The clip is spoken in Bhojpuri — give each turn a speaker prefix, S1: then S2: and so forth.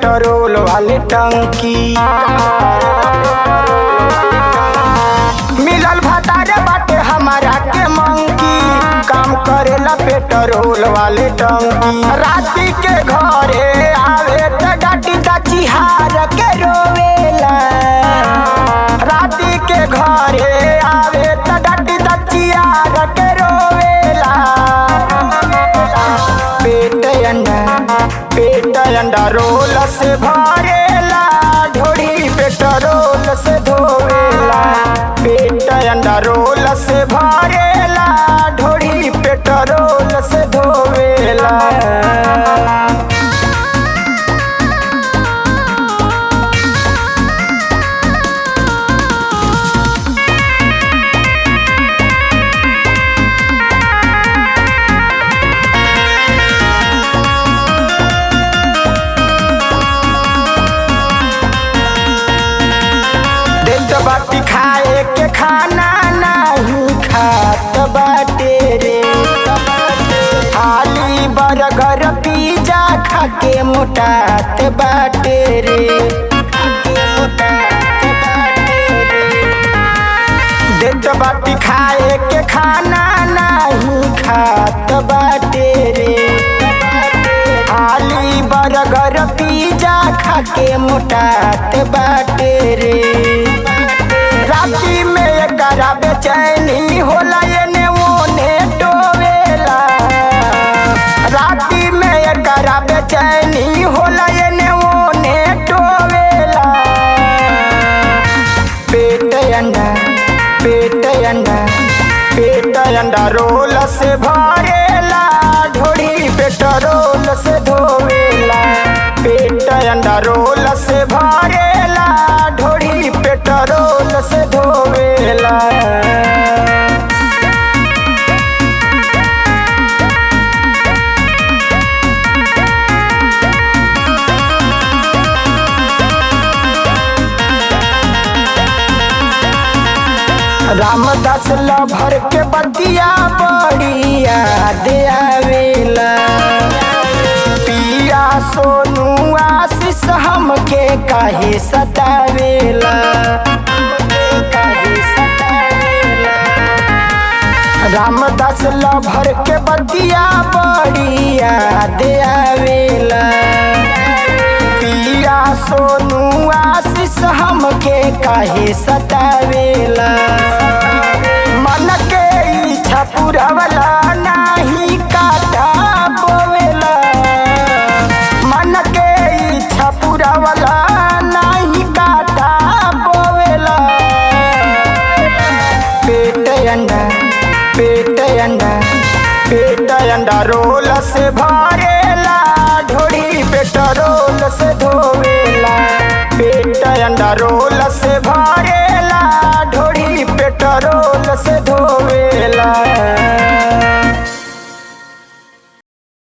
S1: पेट्रोल वाले टंकी। मिलल भतारे बाटे हमारा के मंकी, काम करेला पेट्रोल वाले टंकी। राती के घरे आवे त डाटी दचिहार के रोवेला। राती के घरे आवे त डाटी दचिहार के रोवेला। पेट अंडा रोल से भरेला, ढोड़ी पेट्रोल से धोवेला। पेट अंडा रोल से भरेला, ढोड़ी पेट्रोल से धोवेला। बाटी खाए के खाना नहीं खात बाटे रे। खाली बर्गर पिज्जा खा के मोटात बाटे रे। देत बाटी खाए के खाना नहीं खात बाटे रे। खाली बर्गर पिज्जा खा के मोटात बाटे रे। राती में एकरा बेचैनी होला, एने ओने टोवेला। राती में एकरा बेचैनी होला, एने ओने टोवेला। पेट अंडा रोल से भरेला, ढोड़ी पेट्रोल से धोवेला। पेट अंडा रोल से भरेला, ढोड़ी पेट्रोल से धोवेला। रामदास लभर के बतिया बड़ी याद आवेला। पिया सोनू आशीष हमके काहे सतावेला। रामदास लभर के बतिया बड़ी याद आवेला। पिया सोनू आशीष हमके काहे सतावेला। मन के इच्छा पुरावला नाही काटा बोवेला। मन के इच्छा पुरावला नाही काटा बोवेला। पेट अंडा रोल से भरे